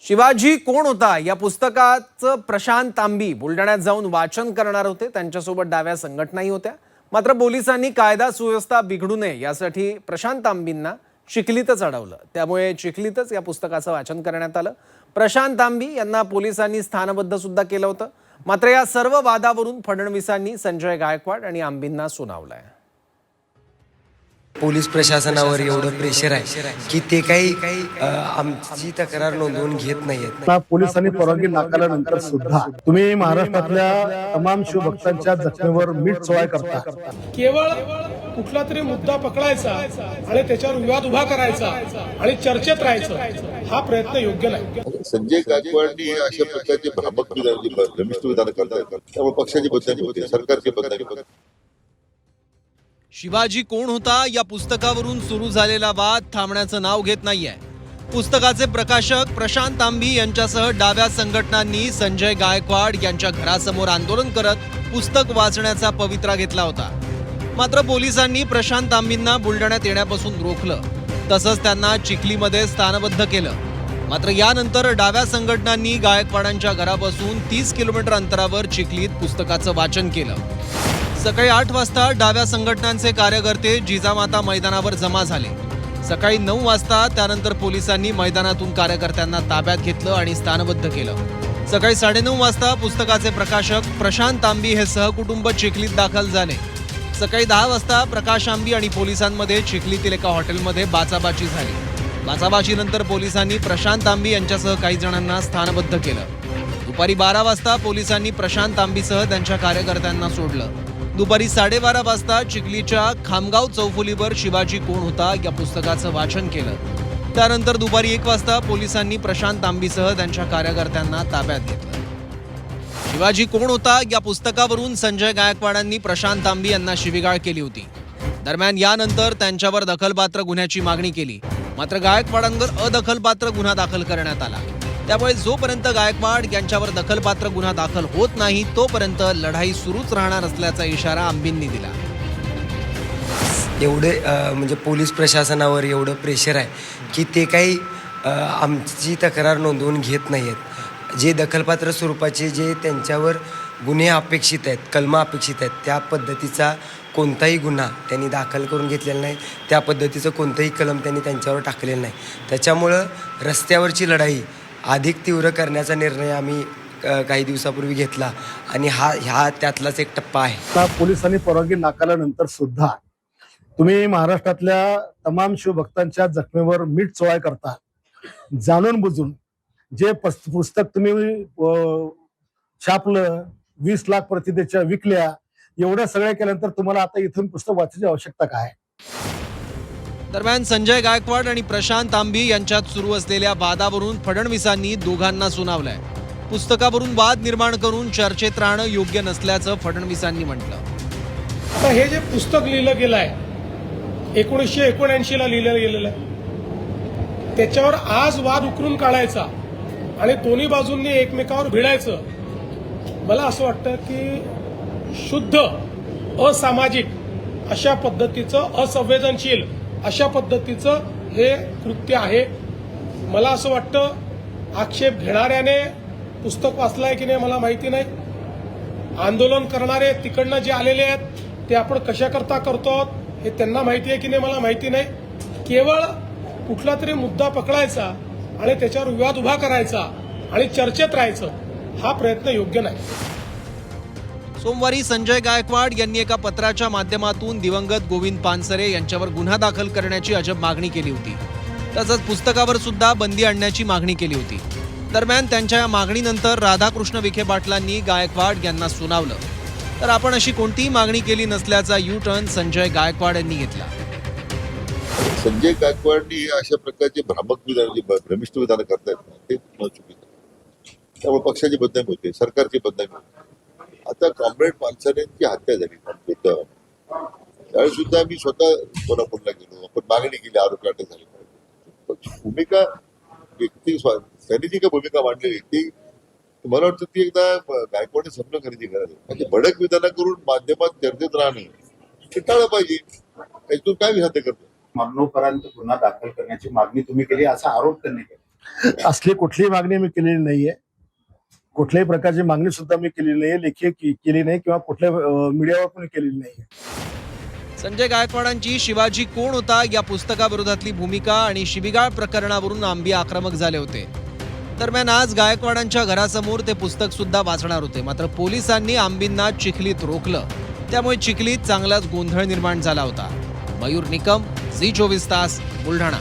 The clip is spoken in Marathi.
शिवाजी कोण होता या पुस्तकाचं प्रशांत तांबी बुलढाण्यात जाऊन वाचन करणार होते। त्यांच्यासोबत डाव्या संघटनाही होत्या। मात्र पोलिसांनी कायदा सुव्यवस्था बिघडू नये यासाठी प्रशांत तांबींना चिखलीतच अडवलं। त्यामुळे चिखलीतच या पुस्तकाचं वाचन करण्यात आलं। प्रशांत तांबी यांना पोलिसांनी स्थानबद्ध सुद्धा केलं होतं। मात्र या सर्व वादावरून फडणवीसांनी संजय गायकवाड आणि आंबींना सुनावलंय। पोलीस प्रशासनावर एवढं प्रेशर आहे की ते काही आमची तक्रार नोंदवून घेत नाहीयेत। पोलिसांनी परवानगी नाकारल्यानंतर सुद्धा तुम्ही महाराष्ट्रातल्या तमाम शिवभक्तांच्या जखमेवर मीठ चोळाय करता। केवळ कुठला तरी मुद्दा पकडायचा आणि त्याच्यावर विवाद उभा करायचा आणि चर्चेत राहायचं हा प्रयत्न योग्य नाही। संजय गायकवाडनी अशा प्रकारचे भ्रामक भ्रमिष्ट विधान करतात, त्यामुळे पक्षाची बदनामी होते, सरकारची बदनामी होते। शिवाजी कोण होता या पुस्तकावरून सुरू झालेला वाद थांबण्याचं नाव घेत नाहीये। पुस्तकाचे प्रकाशक प्रशांत तांबी यांच्यासह डाव्या संघटनांनी संजय गायकवाड यांच्या घरासमोर आंदोलन करत पुस्तक वाचण्याचा पवित्रा घेतला होता। मात्र पोलिसांनी प्रशांत तांबींना बुलढाण्यात येण्यापासून रोखलं, तसंच त्यांना चिखलीमध्ये स्थानबद्ध केलं। मात्र यानंतर डाव्या संघटनांनी गायकवाडांच्या घरापासून 30 किलोमीटर अंतरावर चिखलीत पुस्तकाचं वाचन केलं। सकाळी 8 वाजता डाव्या संघटनांचे कार्यकर्ते जिजामाता मैदानावर जमा झाले। सकाळी 9 वाजता त्यानंतर पोलिसांनी मैदानातून कार्यकर्त्यांना ताब्यात घेतलं आणि स्थानबद्ध केलं। सकाळी 9:30 वाजता पुस्तकाचे प्रकाशक प्रशांत तांबी हे सहकुटुंब चिखलीत दाखल झाले। सकाळी 10 वाजता प्रकाश आंबी आणि पोलिसांमध्ये चिखलीतील एका हॉटेलमध्ये बाचाबाची झाली। बाचाबाचीनंतर पोलिसांनी प्रशांत तांबी यांच्यासह काही जणांना स्थानबद्ध केलं। दुपारी 12 वाजता पोलिसांनी प्रशांत तांबीसह त्यांच्या कार्यकर्त्यांना सोडलं। दुपारी 12:30 वाजता चिखलीच्या खामगाव चौफुलीवर शिवाजी कोण होता या पुस्तकाचं वाचन केलं। त्यानंतर दुपारी 1 वाजता पोलिसांनी प्रशांत तांबीसह त्यांच्या कार्यकर्त्यांना ताब्यात घेतलं। शिवाजी कोण होता या पुस्तकावरून संजय गायकवाडांनी प्रशांत तांबी यांना शिवीगाळ केली होती। दरम्यान यानंतर त्यांच्यावर दखलपात्र गुन्ह्याची मागणी केली। मात्र गायकवाडांवर अदखलपात्र गुन्हा दाखल करण्यात आला। त्यामुळे जोपर्यंत गायकवाड यांच्यावर दखलपात्र गुन्हा दाखल होत नाही तोपर्यंत लढाई सुरूच राहणार असल्याचा इशारा आंबींनी दिला। एवढे म्हणजे पोलीस प्रशासनावर एवढं प्रेशर आहे की ते काही आमची तक्रार नोंदवून घेत नाहीयेत। जे दखलपात्र स्वरूपाचे जे त्यांच्यावर गुन्हे अपेक्षित आहेत, कलम अपेक्षित आहेत, त्या पद्धतीचा कोणताही गुन्हा त्यांनी दाखल करून घेतलेला नाही। त्या पद्धतीचं कोणतंही कलम त्यांनी त्यांच्यावर टाकलेलं नाही। त्याच्यामुळं रस्त्यावरची लढाई अधिक तीव्र करण्याचा निर्णय आम्ही काही दिवसापूर्वी घेतला आणि ह्या त्यातलाच एक टप्पा आहे। पोलिसांनी परवानगी नाकारल्यानंतर सुद्धा तुम्ही महाराष्ट्रातल्या तमाम शिवभक्तांच्या जखमेवर मीठ चोळाय करता। जाणून बुजून जे पुस्तक तुम्ही छापलं, 20 लाख प्रती विकल्या, एवढ्या सगळ्या केल्यानंतर तुम्हाला आता इथून पुस्तक वाचायची आवश्यकता काय? दरम्यान संजय गायकवाड आणि प्रशांत तांबी यांच्यात सुरू असलेल्या वादावरून फडणवीसांनी दोघांना सुनावलंय। पुस्तकावरून वाद निर्माण करून चर्चेत राहणं योग्य नसल्याचं फडणवीसांनी म्हटलं। आता हे जे पुस्तक लिहिलं गेलं आहे 1979 ला लिहिलं गेलेलं आहे, त्याच्यावर आज वाद उकरून काढायचा आणि दोन्ही बाजूंनी एकमेकावर भिडायचं, मला असं वाटतं की शुद्ध असामाजिक अशा पद्धतीचं, असंवेदनशील अशा पद्धतीचं हे कृत्य आहे। मला असं वाटतं आक्षेप घेणाऱ्याने पुस्तक वाचलंय की नाही मला माहिती नाही। आंदोलन करणारे तिकडनं जे आलेले आहेत ते आपण कशाकरता करतो हे त्यांना माहिती आहे की नाही मला माहिती नाही। केवळ कुठला तरी मुद्दा पकडायचा आणि त्याच्यावर विवाद उभा करायचा आणि चर्चेत राहायचं हा प्रयत्न योग्य नाही। सोमवारी संजय गायकवाड यांनी एका पत्राच्या माध्यमातून दिवंगत गोविंद पानसरे यांच्यावर गुन्हा दाखल करण्याची अजब मागणी केली होती। तसंच पुस्तकावर सुद्धा बंदी आणण्याची मागणी केली होती। दरम्यान त्यांच्या या मागणीनंतर राधाकृष्ण विखे पाटलांनी गायकवाड यांना सुनावलं, तर आपण अशी कोणतीही मागणी केली नसल्याचा यू-टर्न संजय गायकवाड यांनी घेतला। संजय गायकवाडनी अशा प्रकारचे भ्रमिष्ट विधान करतात, ते चुकीचं, त्यामुळे पक्षाची बदनामी होते, सरकारची बदनामी होते। आता कॉम्रेड पानसरेंची हत्या झाली त्यावेळेस सुद्धा मी स्वतः कोल्हापूरला गेलो, आपण मागणी केली आरोपी अटक झाली पाहिजे। भूमिका व्यक्ती त्यांनी जी काही भूमिका मांडलेली ती मला वाटतं ती एकदा गायकवाडने समजून घेण्याची गरज आहे। म्हणजे भडक विधान करून माध्यमात चर्चेत राहणं ते टाळलं पाहिजे। यातून काय विधान करतो? मरणोपरांत गुन्हा दाखल करण्याची मागणी तुम्ही केली असा आरोप त्यांनी केला। असली कुठलीही मागणी मी केलेली नाहीये. कुठल्याही प्रकारची मागणी सुद्धा मी केलेली नाहीये, लेखी केली नाही किंवा कुठल्या मीडियावर पण केलेली नाहीये. संजय गायकवाडांची शिवाजी कोण होता या पुस्तकाविरोधातली भूमिका आणि शिबिगाळ प्रकरणावरून आंबी आक्रमक झाले होते. दरम्यान आज गायकवाडांच्या घरासमोर ते पुस्तक सुद्धा वाचणार होते. मात्र पोलिसांनी आंबींना चिखलीत रोखलं. त्यामुळे चिखलीत चांगलाच गोंधळ निर्माण झाला होता. मयूर निकम, झी 24 तास, बुलढाणा.